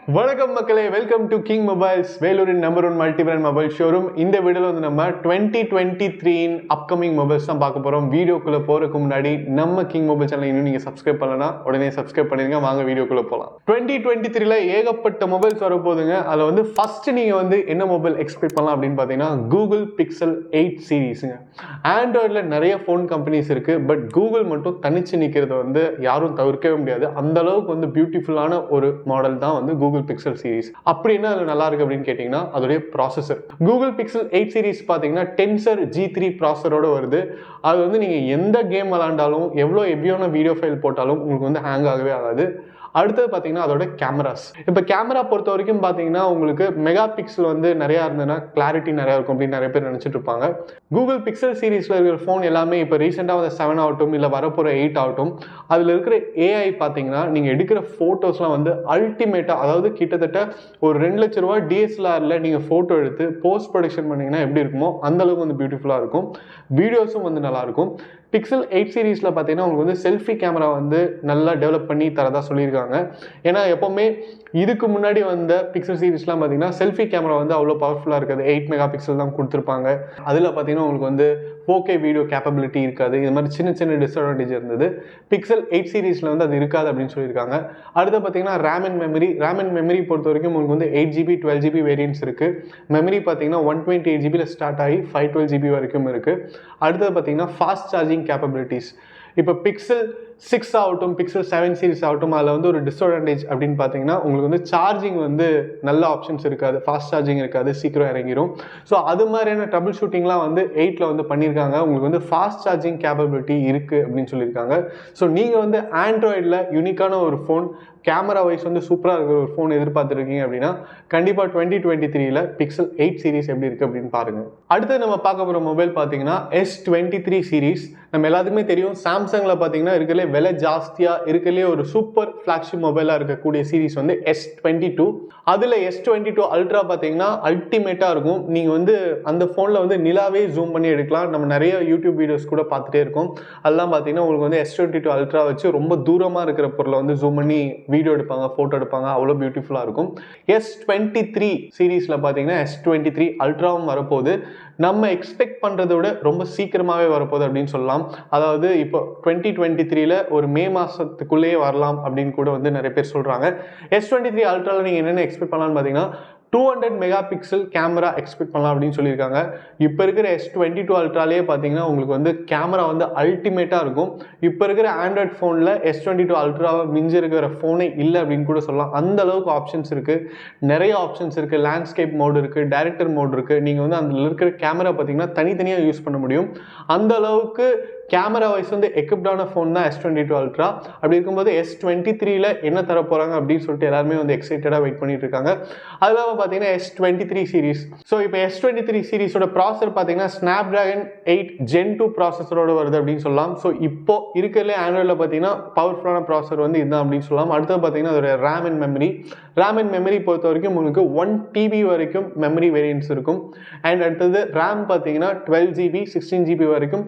வணக்கம் மக்களே, welcome to King Mobiles, வேலூரின் number 1 multi brand mobile showroom. இந்த வீடியோவில் வந்து நம்ம 2023 அப்கமிங் மொபைல்ஸ் தான் பார்க்க போகிறோம். வீடியோக்குள்ளே போகிறதுக்கு முன்னாடி நம்ம கிங் மொபைல் சேனல் இன்னும் நீங்கள் சப்ஸ்கிரைப் பண்ணலன்னா உடனே சப்ஸ்கிரைப் பண்ணிடுங்க. வாங்க வீடியோக்குள்ளே போகலாம். 2023 ஏகப்பட்ட மொபைல்ஸ் வரப்போகுதுங்க. அதில் வந்து ஃபஸ்ட்டு நீங்கள் வந்து என்ன மொபைல் எக்ஸ்பெக்ட் பண்ணலாம் அப்படின்னு பார்த்தீங்கன்னா கூகுள் பிக்சல் 8 சீரீஸுங்க. ஆண்ட்ராய்டில் நிறைய ஃபோன் கம்பெனிஸ் இருக்குது, பட் கூகுள் மட்டும் தனிச்சு நிற்கிறத வந்து யாரும் தவிர்க்கவே முடியாது. அந்த அளவுக்கு வந்து பியூட்டிஃபுல்லான ஒரு மாடல் தான் வந்து கூகுள் பிக்சல் சீரிஸ். அப்படின்னா அது நல்லா இருக்கு அப்படின்னு கேட்டீங்கன்னா அதோடைய ப்ராசஸர். கூகுள் பிக்சல் 8 சீரிஸ் பார்த்தீங்கன்னா டென்சர் G3 ப்ராசஸரோட வருது. அது வந்து நீங்கள் எந்த கேம் விளாண்டாலும் எவ்வளோ ஹெவியான வீடியோ ஃபைல் போட்டாலும் உங்களுக்கு வந்து ஹேங் ஆகவே ஆகாது. அடுத்தது பார்த்தீங்கன்னா அதோட கேமராஸ். இப்போ கேமரா பொறுத்த வரைக்கும் பார்த்தீங்கன்னா உங்களுக்கு மெகா பிக்சல் வந்து நிறையா இருந்ததுன்னா கிளாரிட்டி நிறையா இருக்கும் அப்படின்னு நிறைய பேர் நினச்சிட்டு இருப்பாங்க. கூகுள் பிக்சல் சீரீஸில் இருக்கிற ஃபோன் எல்லாமே இப்போ ரீசெண்டாக வந்து 7 ஆகட்டும் இல்லை வரப்போகிற 8 ஆகட்டும், அதில் இருக்கிற ஏஐ பார்த்தீங்கன்னா நீங்கள் எடுக்கிற ஃபோட்டோஸ்லாம் வந்து அல்டிமேட்டாக, அதாவது கிட்டத்தட்ட ஒரு 2 லட்ச ரூபா டிஎஸ்எல்ஆரில் நீங்கள் ஃபோட்டோ எடுத்து போஸ்ட் ப்ரொடக்ஷன் பண்ணிங்கன்னா எப்படி இருக்குமோ அந்தளவுக்கு வந்து பியூட்டிஃபுல்லாக இருக்கும். வீடியோஸும் வந்து நல்லாயிருக்கும். பிக்சல் 8 சீரீஸில் பார்த்தீங்கன்னா உங்களுக்கு வந்து செல்ஃபி கேமரா வந்து நல்லா டெவலப் பண்ணி தரதா சொல்லியிருக்காங்க. ஏன்னா எப்போவுமே இதுக்கு முன்னாடி வந்த பிக்சல் சீரீஸ்லாம் பார்த்தீங்கன்னா செல்ஃபி கேமரா வந்து அவ்வளோ பவர்ஃபுல்லாக இருக்காது. 8 மெகா பிக்சல் தான் கொடுத்துருப்பாங்க. அதில் பார்த்தீங்கன்னா உங்களுக்கு வந்து 4K வீடியோ கேப்பபிலிட்டி இருக்காது. இது மாதிரி சின்ன சின்ன டிஸ்அட்வான்டேஜ் இருந்தது. பிக்சல் 8 சீரீஸில் வந்து அது இருக்காது அப்படின்னு சொல்லியிருக்காங்க. அடுத்து பார்த்தீங்கன்னா ரேம் அண்ட் மெமரி பொறுத்த வரைக்கும் உங்களுக்கு வந்து 8GB 12GB வேரியன்ட்ஸ் இருக்குது. மெமரி பார்த்தீங்கன்னா 128GB ஸ்டார்ட் ஆகி 512GB வரைக்கும் இருக்குது. அடுத்தது பார்த்தீங்கன்னா ஃபாஸ்ட் சார்ஜிங் கேப்பபிலிட்டிஸ். இப்போ பிக்சல் 6 ஆகட்டும், பிக்சல் 7 சீரிஸ் ஆகட்டும், அதில் வந்து ஒரு டிஸ்அட்வான்டேஜ் அப்படின்னு பார்த்தீங்கன்னா உங்களுக்கு வந்து சார்ஜிங் வந்து நல்ல ஆப்ஷன்ஸ் இருக்காது, ஃபாஸ்ட் சார்ஜிங் இருக்காது, சீக்கிரம் இறங்கிடும். ஸோ அது மாதிரியான ட்ரபிள் ஷூட்டிங்லாம் வந்து 8ல் வந்து பண்ணியிருக்காங்க. உங்களுக்கு வந்து ஃபாஸ்ட் சார்ஜிங் கேப்பபிலிட்டி இருக்குது அப்படின்னு சொல்லியிருக்காங்க. ஸோ நீங்கள் வந்து ஆண்ட்ராய்டில் யூனிக்கான ஒரு ஃபோன், கேமரா வைஸ் வந்து சூப்பராக இருக்கிற ஒரு ஃபோன் எதிர்பார்த்துருக்கீங்க அப்படின்னா கண்டிப்பாக 2023 பிக்சல் 8 சீரிஸ் எப்படி இருக்குது அப்படின்னு பாருங்கள். அடுத்து நம்ம பார்க்க போகிற மொபைல் பார்த்தீங்கன்னா S23 சீரிஸ். நம்ம எல்லாத்துக்குமே தெரியும், சாம்சங்கில் பார்த்தீங்கன்னா இருக்கிறதுலே விலை ஜாஸ்தியாக இருக்கிறதுலே ஒரு சூப்பர் ஃப்ளாக்ஷிப் மொபைலாக இருக்கக்கூடிய சீரிஸ் வந்து S22. அதில் S22 அல்ட்ரா பார்த்தீங்கன்னா அல்டிமேட்டாக இருக்கும். நீங்கள் வந்து அந்த ஃபோனில் வந்து நிலாவே ஜூம் பண்ணி எடுக்கலாம். நம்ம நிறைய யூடியூப் வீடியோஸ் கூட பார்த்துட்டே இருக்கோம். அதெல்லாம் பார்த்தீங்கன்னா உங்களுக்கு வந்து S22 அல்ட்ரா வச்சு ரொம்ப தூரமாக இருக்கிற பொருளை வந்து ஜூம் பண்ணி வீடியோ எடுப்பாங்க, ஃபோட்டோ எடுப்பாங்க. அவ்வளோ பியூட்டிஃபுல்லாக இருக்கும். S23 சீரீஸில் பார்த்தீங்கன்னா S23 அல்ட்ராவும் வரப்போகுது. நம்ம எக்ஸ்பெக்ட் பண்ணுறதை விட ரொம்ப சீக்கிரமாகவே வரப்போகுது அப்படின்னு சொல்லலாம். அதாவது இப்போ 2023 ஒரு மே மாதத்துக்குள்ளேயே வரலாம் அப்படின்னு கூட வந்து நிறைய பேர் சொல்கிறாங்க. S23 அல்ட்ராவில் நீங்கள் என்னென்ன எக்ஸ்பெக்ட் பண்ணலான்னு பார்த்தீங்கன்னா 200 மெகா பிக்சல் கேமரா எக்ஸ்பெக்ட் பண்ணலாம் அப்படின்னு சொல்லியிருக்காங்க. இப்போ இருக்கிற S22 அல்ட்ராலேயே பார்த்தீங்கன்னா உங்களுக்கு வந்து கேமரா வந்து அல்டிமேட்டாக இருக்கும். இப்போ இருக்கிற ஆண்ட்ராய்ட் ஃபோனில் S22 அல்ட்ராவை மிஞ்சி இருக்கிற ஃபோனே இல்லை அப்படின்னு கூட சொல்லலாம். அந்த அளவுக்கு ஆப்ஷன்ஸ் இருக்குது, நிறைய ஆப்ஷன்ஸ் இருக்குது. லேண்ட்ஸ்கேப் மோடு இருக்குது, டைரக்டர் மோடு இருக்குது. நீங்கள் வந்து அதில் இருக்கிற கேமரா பார்த்தீங்கன்னா தனித்தனியாக யூஸ் பண்ண முடியும். அந்த அளவுக்கு கேமரா வைஸ் வந்து எக்யூப்டான ஃபோன் தான் S22 அல்ட்ரா. அப்படி இருக்கும்போது S23 என்ன தர போகிறாங்க அப்படின்னு சொல்லிட்டு எல்லாருமே வந்து எக்ஸைட்டடாக வெயிட் பண்ணிட்டு இருக்காங்க. அதில் பார்த்தீங்கன்னா S23 சீரிஸ். ஸோ இப்போ S23 சீரிஸோட ப்ராசஸர் பார்த்தீங்கன்னா ஸ்னாப்டிராகன் 8 Gen 2 ப்ராசஸரோட வருது அப்படின்னு சொல்லலாம். ஸோ இப்போ இருக்கிறதுலே ஆண்ட்ராய்டில் பார்த்தீங்கன்னா பவர்ஃபுல்லான ப்ராசஸர் வந்து இதுதான் அப்படின்னு சொல்லலாம். அடுத்தது பார்த்தீங்கன்னா அதோட ரேம் அண்ட் மெமரி பொறுத்த வரைக்கும் உங்களுக்கு 1TB வரைக்கும் மெமரி வேரியன்ட்ஸ் இருக்கும். அண்ட் அடுத்தது ரேம் பார்த்தீங்கன்னா 12GB 16GB வரைக்கும்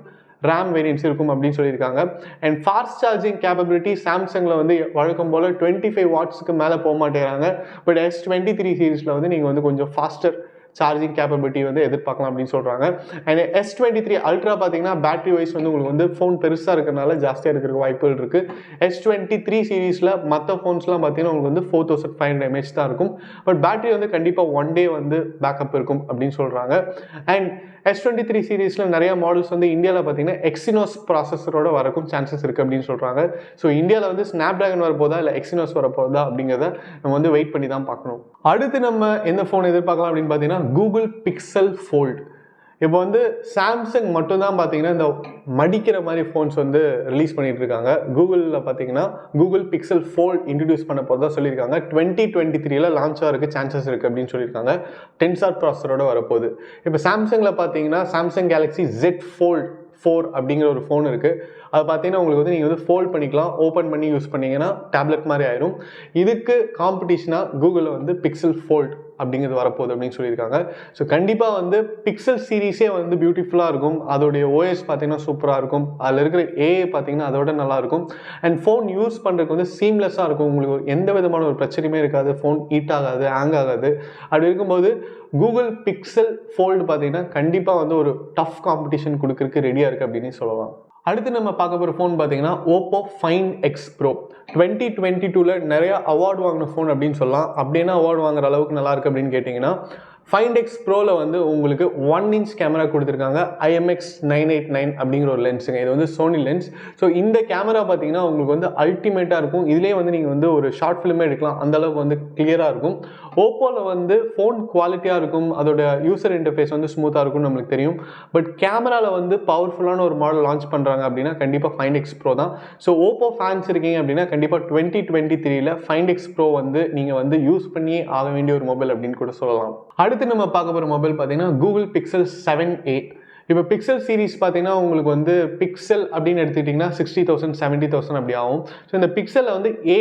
ரேம் வேரியன்ட்ஸ் இருக்கும் அப்படின்னு சொல்லியிருக்காங்க. அண்ட் ஃபாஸ்ட் சார்ஜிங் கேப்பபிலிட்டி சாம்சங்கில் வந்து வழக்கம் போல் 25 வாட்ஸுக்கு மேலே போக மாட்டேங்கிறாங்க. பட் S23 சீரீஸில் வந்து நீங்கள் வந்து கொஞ்சம் ஃபாஸ்டர் சார்ஜிங் கேப்பபிலிட்டி வந்து எதிர்பார்க்கலாம் அப்படின்னு சொல்கிறாங்க. அண்ட் S23 அல்ட்ரா பார்த்தீங்கன்னா பேட்டரி வைஸ் வந்து உங்களுக்கு வந்து ஃபோன் பெருசாக இருக்கிறனால ஜாஸ்தியாக இருக்கிற வாய்ப்புகள் இருக்குது. S23 சீரீஸில் மற்ற ஃபோன்ஸ்லாம் பார்த்தீங்கன்னா உங்களுக்கு வந்து 4500 mAh தான் இருக்கும். பட் பேட்டரி வந்து கண்டிப்பாக 1 day வந்து பேக்கப் இருக்கும் அப்படின்னு சொல்கிறாங்க. அண்ட் S23 சீரீஸில் நிறைய மாடல்ஸ் வந்து இந்தியாவில் பார்த்தீங்கன்னா எக்ஸினோஸ் ப்ராசஸரோட வரக்கும் சான்சஸ் இருக்குது அப்படின்னு சொல்கிறாங்க. ஸோ இந்தியாவில் வந்து ஸ்னாப்டிராகன் வரப்போதா இல்லை எக்ஸினோஸ் வரப்போதா அப்படிங்கிறத நம்ம வந்து வெயிட் பண்ணி தான் பார்க்கணும். அடுத்து நம்ம எந்த ஃபோன் எதிர்பார்க்கலாம் அப்படின்னு பார்த்தீங்கன்னா கூகுள் பிக்சல் ஃபோல்ட். இப்போ வந்து சாம்சங் மட்டும்தான் பார்த்தீங்கன்னா இந்த மடிக்கிற மாதிரி ஃபோன்ஸ் வந்து ரிலீஸ் பண்ணிட்டு இருக்காங்க. கூகுளில் பார்த்தீங்கன்னா கூகுள் பிக்சல் ஃபோல்ட் இன்ட்ரடியூஸ் பண்ண போகிறதா சொல்லியிருக்காங்க. 2023 லான்ச் ஆகிறதுக்கு சான்சஸ் இருக்குது அப்படின்னு சொல்லியிருக்காங்க. டென்சார் ப்ராசஸரோட வரப்போகுது. இப்போ சாம்சங்கில் பார்த்தீங்கன்னா சாம்சங் கேலக்ஸி Z Fold 4 அப்படிங்கிற ஒரு ஃபோன் இருக்குது. அது பார்த்தீங்கன்னா உங்களுக்கு வந்து நீங்கள் வந்து ஃபோல்ட் பண்ணிக்கலாம், ஓப்பன் பண்ணி யூஸ் பண்ணிங்கன்னா டேப்லெட் மாதிரி ஆயிரும். இதுக்கு காம்படிஷனாக கூகுளில் வந்து பிக்சல் ஃபோல்ட் அப்படிங்கிறது வரப்போகுது அப்படின்னு சொல்லியிருக்காங்க. ஸோ கண்டிப்பாக வந்து பிக்சல் சீரீஸே வந்து பியூட்டிஃபுல்லாக இருக்கும். அதோடைய ஓஎஸ் பார்த்தீங்கன்னா சூப்பராக இருக்கும். அதில் இருக்கிற ஏஐ பார்த்தீங்கன்னா அதோட நல்லாயிருக்கும். அண்ட் ஃபோன் யூஸ் பண்ணுறதுக்கு வந்து சீம்லெஸ்ஸாக இருக்கும். உங்களுக்கு எந்த விதமான ஒரு பிரச்சனையுமே இருக்காது. ஃபோன் ஹீட் ஆகாது, ஹேங் ஆகாது. அப்படி இருக்கும்போது கூகுள் பிக்சல் ஃபோல்டு பார்த்தீங்கன்னா கண்டிப்பாக வந்து ஒரு டஃப் காம்படிஷன் கொடுக்கறதுக்கு ரெடியாக இருக்குது அப்படின்னு சொல்லலாம். அடுத்து நம்ம பார்க்க போகிற ஃபோன் பார்த்தீங்கன்னா OPPO Find X Pro 2022 நிறைய அவார்டு வாங்கின ஃபோன் அப்படின்னு சொல்லலாம். அப்படின்னா அவார்டு வாங்குற அளவுக்கு நல்லா இருக்கு அப்படின்னு கேட்டிங்கன்னா Find X Proல வந்து உங்களுக்கு 1 inch கேமரா கொடுத்துருக்காங்க. IMX989 அப்படிங்கிற ஒரு லென்ஸுங்க. இது வந்து சோனி லென்ஸ். ஸோ இந்த கேமரா பார்த்தீங்கன்னா உங்களுக்கு வந்து அல்டிமேட்டாக இருக்கும். இதுலேயே வந்து நீங்கள் வந்து ஒரு ஷார்ட் ஃபிலிமே எடுக்கலாம். அந்தளவுக்கு வந்து கிளியராக இருக்கும். ஓப்போவில் வந்து ஃபோன் குவாலிட்டியாக இருக்கும். அதோட யூசர் இன்டர்ஃபேஸ் வந்து ஸ்மூத்தாக இருக்கும்னு நம்மளுக்கு தெரியும். பட் கேமராவில் வந்து பவர்ஃபுல்லான ஒரு மாடல் லான்ச் பண்ணுறாங்க அப்படின்னா கண்டிப்பாக Find X Pro தான். ஸோ ஓப்போ ஃபேன்ஸ் இருக்கீங்க அப்படின்னா கண்டிப்பாக 2023 Find X Pro வந்து நீங்கள் வந்து யூஸ் பண்ணியே ஆக வேண்டிய ஒரு மொபைல் அப்படின்னு கூட சொல்லலாம். அடுத்து நம்ம பார்க்க போகிற மொபைல் பார்த்தீங்கன்னா கூகுள் பிக்சல் 7a. இப்போ பிக்சல் சீரிஸ் பார்த்தீங்கன்னா உங்களுக்கு வந்து பிக்சல் அப்படின்னு எடுத்துக்கிட்டிங்கன்னா 60,000 70,000 அப்படி ஆகும். ஸோ இந்த பிக்சலில் வந்து ஏ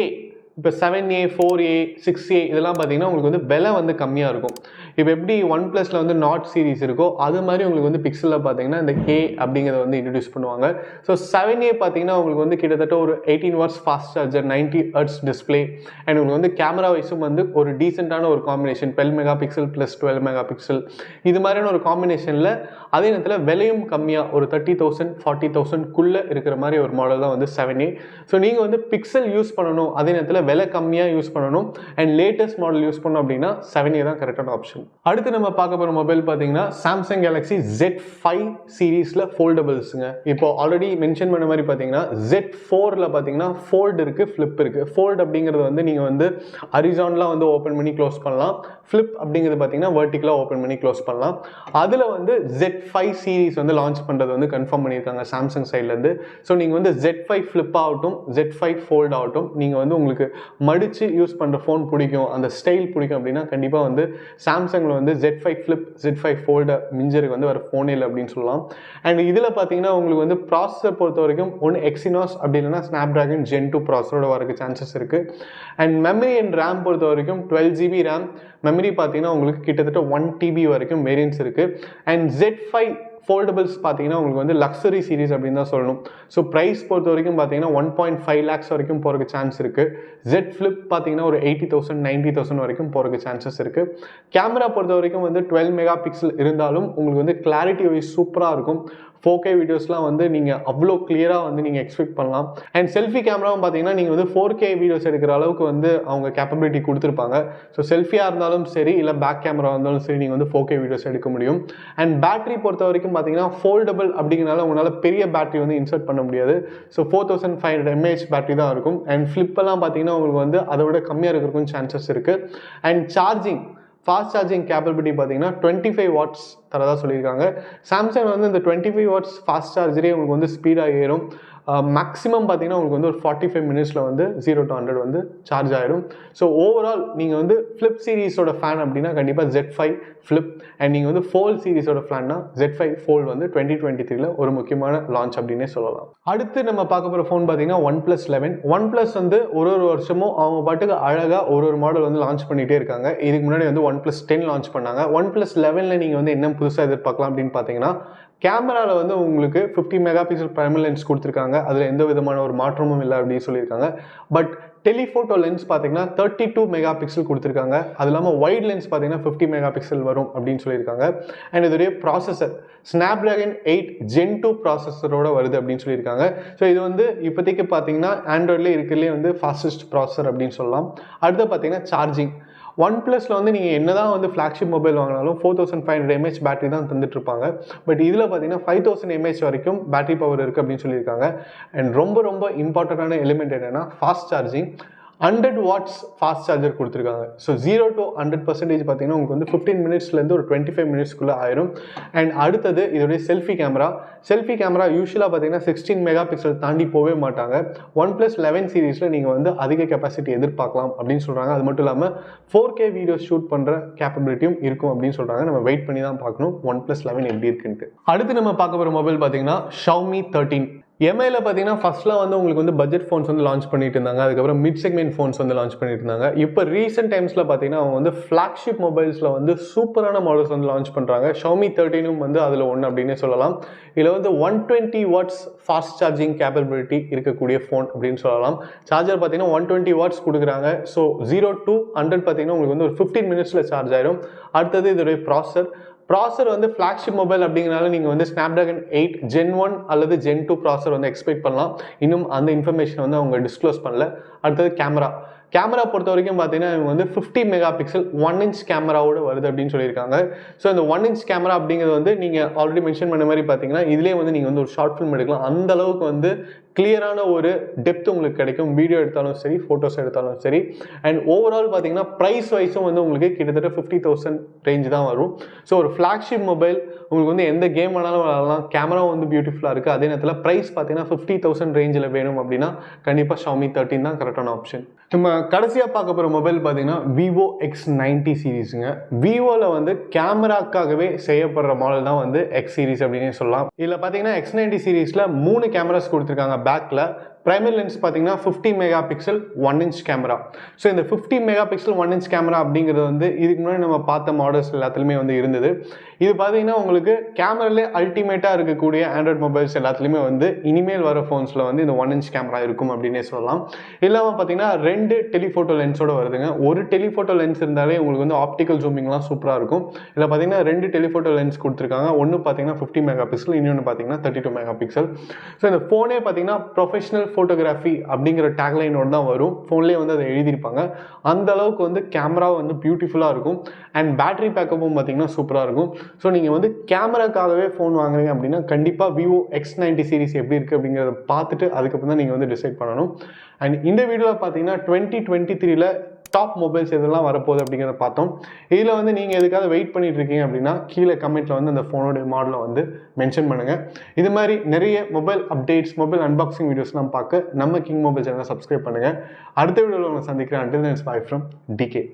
இப்போ 7a 4a 6a இதெல்லாம் பார்த்தீங்கன்னா உங்களுக்கு வந்து விலை வந்து கம்மியாக இருக்கும். இப்போ எப்படி OnePlusல வந்து நாட் சீரிஸ் இருக்கோ அது மாதிரி உங்களுக்கு வந்து பிக்சலில் பார்த்தீங்கன்னா இந்த A அப்படிங்கிறத வந்து இன்ட்ரடியூஸ் பண்ணுவாங்க. ஸோ 7a பார்த்தீங்கன்னா உங்களுக்கு வந்து கிட்டத்தட்ட ஒரு 18 watts fast charger, 90 hertz display and உங்களுக்கு வந்து கேமரா வைஸும் வந்து ஒரு டீசெண்டான ஒரு combination 12 mega pixel plus 12 mega pixel இது மாதிரியான ஒரு காம்பினேஷனில் அதே நேரத்தில் விலையும் கம்மியாக ஒரு 30,000 40,000க்குள்ளே இருக்கிற மாதிரி ஒரு மாடல் தான் வந்து 7a. ஸோ நீங்கள் வந்து பிக்சல் யூஸ் பண்ணணும், அதே நேரத்தில் விலை கம்மியாக யூஸ் பண்ணணும் அண்ட் லேட்டஸ்ட் மாடல் யூஸ் பண்ணணும் அப்படின்னா 7a தான் கரெக்டான ஆப்ஷன். அடுத்து நம்ம பார்க்க போகிற மொபைல் பார்த்தீங்கன்னா சாம்சங் கேலக்ஸி Z5 சீரீஸில் ஃபோல்டபிள்ஸுங்க. இப்போ ஆல்ரெடி மென்ஷன் பண்ண மாதிரி பார்த்தீங்கன்னா Z4ல பார்த்தீங்கன்னா ஃபோல்டு இருக்குது, ஃப்ளிப் இருக்குது. ஃபோல்டு அப்படிங்கிறது வந்து நீங்கள் வந்து ஹரிசான்லாம் வந்து ஓப்பன் பண்ணி க்ளோஸ் பண்ணலாம். ஃப்ளிப் அப்படிங்கிறது பார்த்தீங்கன்னா வெர்டிக்கலாக ஓப்பன் பண்ணி க்ளோஸ் பண்ணலாம். அதில் வந்து Z5 சீரீஸ் வந்து லான்ச் பண்ணுறது வந்து கன்ஃபார்ம் பண்ணியிருக்காங்க சாம்சங் சைட்லேருந்து. ஸோ நீங்கள் வந்து Z5 ஃப்ளிப் ஆகட்டும் Z5 ஃபோல்ட் ஆகட்டும் நீங்கள் வந்து உங்களுக்கு மடித்து யூஸ் பண்ணுற ஃபோன் பிடிக்கும், அந்த ஸ்டைல் பிடிக்கும் அப்படின்னா கண்டிப்பாக வந்து சாம்சங்கில் வந்து Z5 ஃப்ளிப் Z5 ஃபோல்டை மிஞ்சருக்கு வந்து வர ஃபோனே இல்லை அப்படின்னு சொல்லலாம். அண்ட் இதில் பார்த்தீங்கன்னா உங்களுக்கு வந்து ப்ராசஸர் பொறுத்த வரைக்கும் ஒன்று எக்ஸினாஸ் அப்படி இல்லைனா ஸ்னாப்ட்ராகன் Gen 2 ப்ராசஸரோட வரக்கு சான்சஸ் இருக்குது. அண்ட் மெமரி அண்ட் ரேம் பொறுத்த வரைக்கும் 12 GB ரேம், மெமரி பார்த்தீங்கன்னா உங்களுக்கு கிட்டத்தட்ட 1 TB வரைக்கும் வேரியன்ஸ் இருக்குது. அண்ட் Z5 ஃபோல்டபிள்ஸ் பார்த்தீங்கன்னா உங்களுக்கு வந்து லக்ஸரி சீரிஸ் அப்படின்னு தான் சொல்லணும். ஸோ ப்ரைஸ் பொறுத்த வரைக்கும் பார்த்தீங்கன்னா 1.5 lakhs வரைக்கும் போகிறதுக்கு சான்ஸ் இருக்குது. Z ஃப்ளிப் பார்த்தீங்கன்னா ஒரு 80,000 90,000 வரைக்கும் போகிறதுக்கு சான்சஸ் இருக்குது. கேமரா பொறுத்த வரைக்கும் வந்து 12 மெகா பிக்சல் இருந்தாலும் உங்களுக்கு வந்து கிளாரிட்டி வைஸ் சூப்பராக இருக்கும். 4K வீடியோஸ்லாம் வந்து நீங்கள் அவ்வளோ கிளியராக வந்து நீங்கள் எக்ஸ்பெக்ட் பண்ணலாம். அண்ட் செல்ஃபி கேமராவும் பார்த்தீங்கன்னா நீங்கள் வந்து 4K வீடியோஸ் எடுக்கிற அளவுக்கு வந்து அவங்க கேப்பபிலிட்டி கொடுத்துருப்பாங்க. ஸோ செல்ஃபியாக இருந்தாலும் சரி இல்லை பேக் கேமரா இருந்தாலும் சரி நீங்கள் வந்து 4K வீடியோஸ் எடுக்க முடியும். அண்ட் பேட்டரி பொறுத்த வரைக்கும் பார்த்தீங்கன்னா ஃபோல்டபிள் அப்படிங்கிறனால உங்களால் பெரிய பேட்டரி வந்து இன்சர்ட் பண்ண முடியாது. ஸோ 4500 mAh பேட்டரி தான் இருக்கும். அண்ட் ஃப்ளிப்பெல்லாம் பார்த்தீங்கன்னா உங்களுக்கு வந்து அதை விட கம்மியாக இருக்கிறதுக்கும் சான்சஸ் இருக்குது. And charging fast charging capability பார்த்தீங்கன்னா 25 வாட்ஸ் தரதாக சொல்லியிருக்காங்க. சாம்சங் வந்து இந்த 25 வாட்ஸ் ஃபாஸ்ட் சார்ஜரே உங்களுக்கு வந்து ஸ்பீடாக ஏறும். மேக்ஸிமம் பார்த்தீங்கன்னா உங்களுக்கு வந்து ஒரு 45 மினிட்ஸில் வந்து 0 to 100 வந்து சார்ஜ் ஆகிடும். ஸோ ஓவரால் நீங்கள் வந்து ஃப்ளிப் சீரிஸோட ஃபேன் அப்படின்னா கண்டிப்பாக Z5 ஃப்ளிப் அண்ட் நீங்கள் வந்து ஃபோல்ட் சீரிஸோட ஃபேன்னா Z5 ஃபோல்ட் வந்து 2023 ஒரு முக்கியமான லான்ச் அப்படின்னே சொல்லலாம். அடுத்து நம்ம பார்க்க போகிற ஃபோன் பார்த்தீங்கன்னா OnePlus 11. OnePlus வந்து ஒரு வருஷமும் அவங்க பாட்டுக்கு அழகாக ஒரு மாடல் வந்து லான்ச் பண்ணிகிட்டே இருக்காங்க. இதுக்கு முன்னாடி வந்து OnePlus 10 லான்ச் பண்ணாங்க. OnePlus 11ல் நீங்கள் வந்து என்ன புதுசாக எதிர்பார்க்கலாம் அப்படின்னு பார்த்தீங்கன்னா கேமராவில் வந்து உங்களுக்கு 50 மெகா பிக்சல் பிரைமரி லென்ஸ் கொடுத்துருக்காங்க. அதில் எந்த விதமான ஒரு மாற்றமும் இல்லை அப்படின்னு சொல்லியிருக்காங்க. பட் டெலிஃபோட்டோ லென்ஸ் பார்த்தீங்கன்னா 32 மெகா பிக்சல் கொடுத்துருக்காங்க. அது இல்லாமல் வைட் லென்ஸ் பார்த்தீங்கன்னா 50 மெகா பிக்சல் வரும் அப்படின்னு சொல்லியிருக்காங்க. அண்ட் இதோடைய ப்ராசஸர் ஸ்னாப்ட்ராகன் 8 Gen 2 ப்ராசஸரோட வருது அப்படின்னு சொல்லியிருக்காங்க. ஸோ இது வந்து இப்போதைக்கு பார்த்தீங்கன்னா ஆண்ட்ராய்ட்லேயே இருக்கிறதுலே வந்து ஃபாஸ்டஸ்ட் ப்ராசஸர் அப்படின்னு சொல்லலாம். அடுத்து பார்த்தீங்கன்னா சார்ஜிங் OnePlusல வந்து நீங்கள் என்னதான் வந்து ஃப்ளாக்ஷிப் மொபைல் வாங்கினாலும் 4500 mAh பேட்டரி தான் தந்துட்டு இருப்பாங்க. பட் இதில் பார்த்தீங்கன்னா 5000 mAh வரைக்கும் பேட்டரி பவர் இருக்குது அப்படின்னு சொல்லியிருக்காங்க. அண்ட் ரொம்ப இம்பார்ட்டண்டான எலிமெண்ட் என்னென்னா fast charging 100 watts fast charger கொடுத்துருக்காங்க. ஸோ 0 to 100% பார்த்தீங்கன்னா உங்களுக்கு வந்து 15 மினிட்ஸ்லேருந்து ஒரு 25 மினிட்ஸ்க்குள்ளே ஆயிரும். அண்ட் அடுத்தது இதோடைய செல்ஃபி கேமரா யூஸ்வலாக பார்த்தீங்கன்னா 16 மெகா பிக்சல் தாண்டி போகவே மாட்டாங்க. OnePlus 11 சீரீஸில் நீங்கள் வந்து அதிக கெப்பாசிட்டி எதிர்பார்க்கலாம் அப்படின்னு சொல்கிறாங்க. அது மட்டும் இல்லாமல் 4K வீடியோஸ் ஷூட் பண்ணுற கேப்பபிலிட்டியும் இருக்கும் அப்படின்னு சொல்கிறாங்க. நம்ம வெயிட் பண்ணி தான் பார்க்கணும் OnePlus 11 எப்படி இருக்குன்ட்டு. அடுத்து நம்ம பார்க்க போகிற மொபைல் பார்த்தீங்கன்னா Xiaomi 13. எம்ஐல பார்த்தீங்கன்னா ஃபர்ஸ்ட்லாம் வந்து உங்களுக்கு வந்து பட்ஜெட் ஃபோன்ஸ் வந்து லான்ச் பண்ணிட்டு இருந்தாங்க. அதுக்கப்புறம் மிட் செக்மெண்ட் ஃபோன்ஸ் வந்து லான்ச் பண்ணிட்டு இருந்தாங்க. இப்போ ரீசென்ட் டைம்ஸில் பார்த்தீங்கன்னா அவங்க வந்து ஃப்ளாக்ஷிப் மொபைல்ஸில் வந்து சூப்பரான மாடல்ஸ் வந்து லான்ச் பண்ணுறாங்க. Xiaomi 13 வந்து அதில் ஒன்று அப்படின்னே சொல்லலாம். இதில் வந்து 120 வாட்ஸ் ஃபாஸ்ட் சார்ஜிங் கேப்பபிலிட்டி இருக்கக்கூடிய ஃபோன் அப்படின்னு சொல்லலாம். சார்ஜர் பார்த்தீங்கன்னா 120 வாட்ஸ் கொடுக்குறாங்க. ஸோ 0 to 100 பார்த்தீங்கன்னா உங்களுக்கு வந்து ஒரு 15 மினிட்ஸில் சார்ஜ் ஆயிடும். அடுத்தது இதோடைய ப்ராசர் வந்து ஃப்ளாக்ஷிப் மொபைல் அப்படிங்கிறனால நீங்கள் வந்து Snapdragon 8 Gen 1 அல்லது Gen 2 ப்ராசர் வந்து எக்ஸ்பெக்ட் பண்ணலாம். இன்னும் அந்த இன்ஃபர்மேஷன் வந்து அவங்க டிஸ்க்ளோஸ் பண்ணல. அடுத்தது கேமரா பொறுத்த வரைக்கும் பார்த்தீங்கன்னா இவங்க வந்து 50 மெகா பிக்சல் 1 இன்ச் கேமராவோட வருது அப்படின்னு சொல்லியிருக்காங்க. ஸோ இந்த 1 இன்ச் கேமரா அப்படிங்கிறது வந்து நீங்கள் ஆல்ரெடி மென்ஷன் பண்ண மாதிரி பார்த்தீங்கன்னா இதுலேயே வந்து நீங்கள் வந்து ஒரு ஷார்ட் ஃபிலிம் எடுக்கலாம். அந்த அளவுக்கு வந்து கிளியரான ஒரு டெப்த் உங்களுக்கு கிடைக்கும். வீடியோ எடுத்தாலும் சரி, ஃபோட்டோஸ் எடுத்தாலும் சரி. அண்ட் ஓவரால் பார்த்தீங்கன்னா ப்ரைஸ் வைஸும் வந்து உங்களுக்கு கிட்டத்தட்ட 50,000 ரேஞ்ச் தான் வரும். ஸோ ஒரு ஃப்ளாக்ஷிப் மொபைல் உங்களுக்கு வந்து எந்த கேம் வேணாலும் விளாடலாம். கேமரா வந்து பியூட்டிஃபுல்லாக இருக்குது. அதே நேரத்தில் ப்ரைஸ் பார்த்தீங்கன்னா 50,000 ரேஞ்சில் வேணும் அப்படின்னா கண்டிப்பாக Xiaomi 13 தான் கரெக்டான ஆப்ஷன். நம்ம கடைசியாக பார்க்க போகிற மொபைல் பார்த்தீங்கன்னா VIVO X90 சீரீஸுங்க. விவோவில் வந்து கேமராக்காகவே செய்யப்படுற மாடல் தான் வந்து X சீரீஸ் அப்படின்னே சொல்லலாம். இதில் பார்த்தீங்கன்னா X90 சீரீஸில் 3 கேமராஸ் கொடுத்துருக்காங்க. பேக்கில் பிரைமரி லென்ஸ் பார்த்தீங்கன்னா 50 mega pixel 1 inch camera. So இந்த 50 மெகா பிக்சல் 1 இன்ச் கேமரா அப்படிங்கிறது வந்து இதுக்கு முன்னாடி நம்ம பார்த்த மாடல்ஸ் எல்லாத்துலேயுமே வந்து இருந்தது. இது பார்த்தீங்கன்னா உங்களுக்கு கேமராலே அல்டிமேட்டாக இருக்கக்கூடிய ஆண்ட்ராய்ட் மொபைல்ஸ் எல்லாத்துலேயுமே வந்து இனிமேல் வர ஃபோன்ஸில் வந்து இந்த 1 இன்ச் கேமரா இருக்கும் அப்படின்னே சொல்லலாம். இல்லாமல் பார்த்தீங்கன்னா 2 டெலிஃபோட்டோ லென்ஸோடு வருதுங்க. ஒரு டெலிஃபோட்டோ லென்ஸ் இருந்தாலே உங்களுக்கு வந்து ஆப்டிக்கல் ஜூமிங்லாம் சூப்பராக இருக்கும். இதில் பார்த்தீங்கன்னா 2 டெலிஃபோட்டோ லென்ஸ் கொடுத்துருக்காங்க. ஒன்று பார்த்தீங்கன்னா 50 மெகா பிக்சல், இன்னொன்று பார்த்தீங்கன்னா 32 மெகா பிக்சல். ஸோ இந்த ஃபோனே பார்த்தீங்கன்னா ப்ரொஃபஷனல் ஃபோட்டோகிராஃபி அப்படிங்கிற டேக்லைனோடு தான் வரும். ஃபோன்லேயே வந்து அதை எழுதியிருப்பாங்க. அந்த அளவுக்கு வந்து கேமரா வந்து பியூட்டிஃபுல்லாக இருக்கும். அண்ட் பேட்டரி பேக்கப்பும் பார்த்தீங்கன்னா சூப்பராக இருக்கும். ஸோ நீங்கள் வந்து கேமராக்காகவே ஃபோன் வாங்குறீங்க அப்படின்னா கண்டிப்பாக VIVO X90 சீரிஸ் எப்படி இருக்குது அப்படிங்கிறத பார்த்துட்டு அதுக்கப்புறம் தான் நீங்கள் வந்து டிசைட் பண்ணணும். அண்ட் இந்த வீடியோவில் பார்த்தீங்கன்னா 2023ல் டாப் மொபைல்ஸ் எதெல்லாம் வரப்போகுது அப்படிங்கிறத பார்த்தோம். இதில் வந்து நீங்கள் எதுக்காக வெயிட் பண்ணிட்டு இருக்கீங்க அப்படின்னா கீழே கமெண்ட்டில் வந்து அந்த ஃபோனோடைய மாடலை வந்து மென்ஷன் பண்ணுங்கள். இது மாதிரி நிறைய மொபைல் அப்டேட்ஸ், மொபைல் அன்பாக்சிங் வீடியோஸ்லாம் பார்க்க நம்ம கிங் மொபைல் சேனலை சப்ஸ்கிரைப் பண்ணுங்கள். அடுத்த வீடியோவில் உங்களை சந்திக்கிறேன். Until then, it's bye from DK.